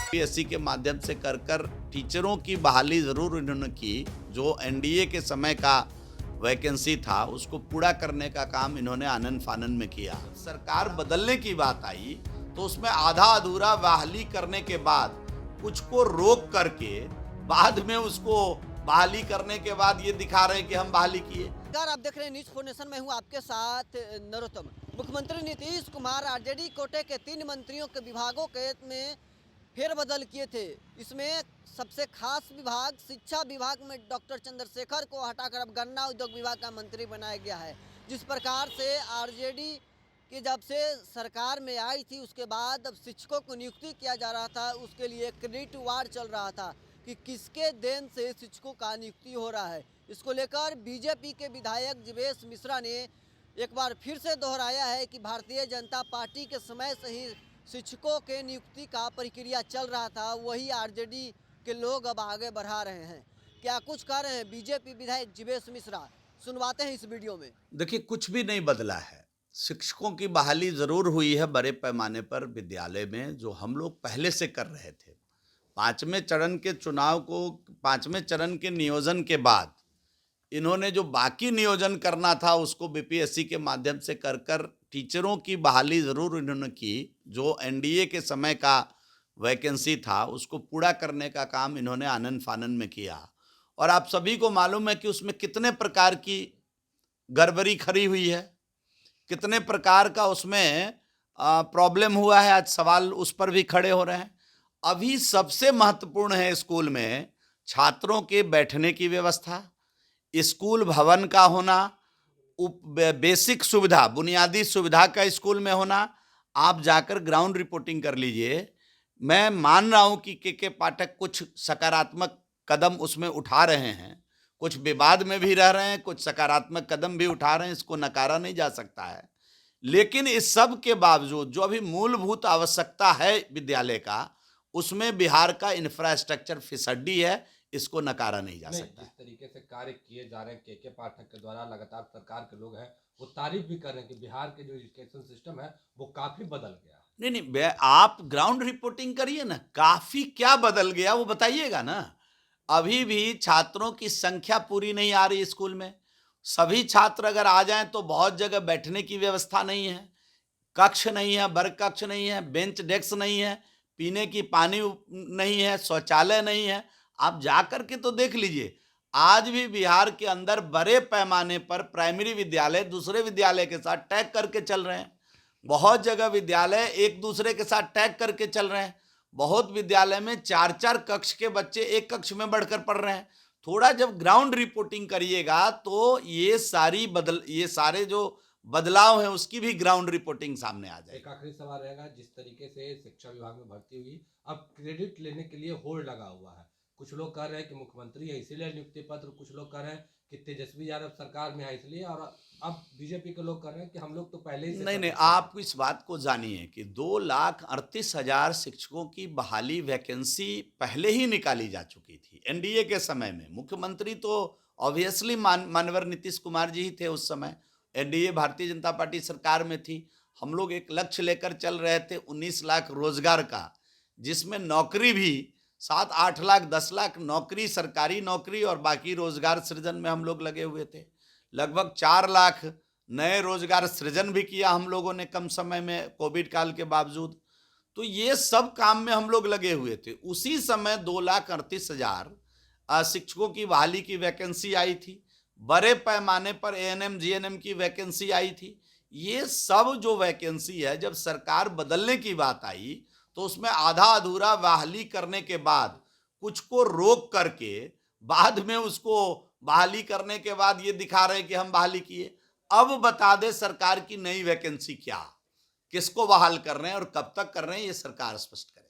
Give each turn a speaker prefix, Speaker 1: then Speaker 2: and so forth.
Speaker 1: UPSC के माध्यम से कर टीचरों की बहाली ज़रूर इन्होंने की। जो एनडीए के समय का वैकेंसी था उसको पूरा करने का काम इन्होंने आनन फानन में किया। सरकार बदलने की बात आई तो उसमें आधा अधूरा बहाली करने के बाद कुछ को रोक करके बाद में उसको बहाली करने के बाद ये दिखा रहे हैं कि हम बहाली किए।
Speaker 2: नमस्कार, आप देख रहे हैं न्यूज 4 नेशन में हूं आपके साथ नरोत्तम। मुख्यमंत्री नीतीश कुमार आरजेडी कोटे के 3 मंत्रियों के विभागों के में फेरबदल किए थे। इसमें सबसे खास विभाग शिक्षा विभाग में डॉक्टर चंद्रशेखर को हटाकर अब गन्ना उद्योग विभाग का मंत्री बनाया गया है। जिस प्रकार से आरजेडी की जब से सरकार में आई थी उसके बाद अब शिक्षकों को नियुक्ति किया जा रहा था, उसके लिए क्रेडिट वार चल रहा था कि किसके देन से शिक्षकों का नियुक्ति हो रहा है। इसको लेकर बीजेपी के विधायक जीवेश मिश्रा ने एक बार फिर से दोहराया है कि भारतीय जनता पार्टी के समय से ही शिक्षकों के नियुक्ति का प्रक्रिया चल रहा था, वही आरजेडी के लोग अब आगे बढ़ा रहे हैं। क्या कुछ कह रहे हैं बीजेपी विधायक जीवेश मिश्रा, सुनवाते हैं इस वीडियो में।
Speaker 1: देखिए, कुछ भी नहीं बदला है। शिक्षकों की बहाली ज़रूर हुई है बड़े पैमाने पर विद्यालय में, जो हम लोग पहले से कर रहे थे। पाँचवें चरण के चुनाव को, पाँचवें चरण के नियोजन के बाद इन्होंने जो बाकी नियोजन करना था उसको बीपीएससी के माध्यम से कर टीचरों की बहाली ज़रूर इन्होंने की। जो एनडीए के समय का वैकेंसी था उसको पूरा करने का काम इन्होंने आनन फानन में किया। और आप सभी को मालूम है कि उसमें कितने प्रकार की गड़बड़ी खड़ी हुई है, कितने प्रकार का उसमें प्रॉब्लम हुआ है। आज सवाल उस पर भी खड़े हो रहे हैं। अभी सबसे महत्वपूर्ण है स्कूल में छात्रों के बैठने की व्यवस्था, स्कूल भवन का होना, बेसिक सुविधा, बुनियादी सुविधा का स्कूल में होना। आप जाकर ग्राउंड रिपोर्टिंग कर लीजिए। मैं मान रहा हूं कि के पाठक कुछ सकारात्मक कदम उसमें उठा रहे हैं, कुछ विवाद में भी रह रहे हैं, कुछ सकारात्मक कदम भी उठा रहे हैं, इसको नकारा नहीं जा सकता है। लेकिन इस सब के बावजूद जो अभी मूलभूत आवश्यकता है विद्यालय का, उसमें बिहार का इंफ्रास्ट्रक्चर फिसड्डी है, इसको नकारा नहीं जा सकता।
Speaker 3: जिस तरीके से कार्य किए जा रहे हैं के पाठक के द्वारा, लगातार सरकार के लोग हैं वो तारीफ भी कर रहे हैं कि बिहार के जो एजुकेशन सिस्टम है वो काफी बदल गया।
Speaker 1: नहीं, आप ग्राउंड रिपोर्टिंग करिए ना, काफी क्या बदल गया वो बताइएगा ना। अभी भी छात्रों की संख्या पूरी नहीं आ रही स्कूल में। सभी छात्र अगर आ जाएं तो बहुत जगह बैठने की व्यवस्था नहीं है, कक्ष नहीं है, वर्ग कक्ष नहीं है, बेंच डेस्क नहीं है, पीने की पानी नहीं है, शौचालय नहीं है। आप जाकर के तो देख लीजिए। आज भी बिहार के अंदर बड़े पैमाने पर प्राइमरी विद्यालय दूसरे विद्यालय के साथ टैग करके चल रहे हैं। बहुत जगह विद्यालय एक दूसरे के साथ टैग करके चल रहे हैं। बहुत विद्यालय में 4-4 कक्ष के बच्चे एक कक्ष में बढ़कर पढ़ रहे हैं। थोड़ा जब ग्राउंड रिपोर्टिंग करिएगा तो ये सारे जो बदलाव है उसकी भी ग्राउंड रिपोर्टिंग सामने आ जाएगी।
Speaker 3: एक आखिरी सवाल रहेगा, जिस तरीके से शिक्षा विभाग में भर्ती हुई, अब क्रेडिट लेने के लिए होल्ड लगा हुआ है। कुछ लोग कह रहे हैं कि मुख्यमंत्री है इसीलिए नियुक्ति पत्र, कुछ लोग कह रहे हैं कि तेजस्वी यादव सरकार में है इसलिए, और अब बीजेपी के लोग कह रहे हैं कि हम लोग तो पहले ही से
Speaker 1: नहीं, आप इस बात को जानिए कि 2,38,000 शिक्षकों की बहाली वैकेंसी पहले ही निकाली जा चुकी थी एनडीए के समय में। मुख्यमंत्री तो ऑब्वियसली माननीय नीतीश कुमार जी ही थे उस समय। एनडीए भारतीय जनता पार्टी सरकार में थी। हम लोग एक लक्ष्य लेकर चल रहे थे 19 लाख रोजगार का, जिसमें नौकरी भी 7-8 लाख 10 लाख नौकरी, सरकारी नौकरी, और बाकी रोजगार सृजन में हम लोग लगे हुए थे। लगभग 4 लाख नए रोजगार सृजन भी किया हम लोगों ने कम समय में, कोविड काल के बावजूद। तो ये सब काम में हम लोग लगे हुए थे। उसी समय 2,38,000 शिक्षकों की बहाली की वैकेंसी आई थी। बड़े पैमाने पर एएनएम जीएनएम की वैकेंसी आई थी। ये सब जो वैकेंसी है, जब सरकार बदलने की बात आई तो उसमें आधा अधूरा बहाली करने के बाद कुछ को रोक करके बाद में उसको बहाली करने के बाद ये दिखा रहे हैं कि हम बहाली किए। अब बता दे सरकार की नई वैकेंसी क्या, किसको बहाल कर रहे हैं और कब तक कर रहे हैं, ये सरकार स्पष्ट करे।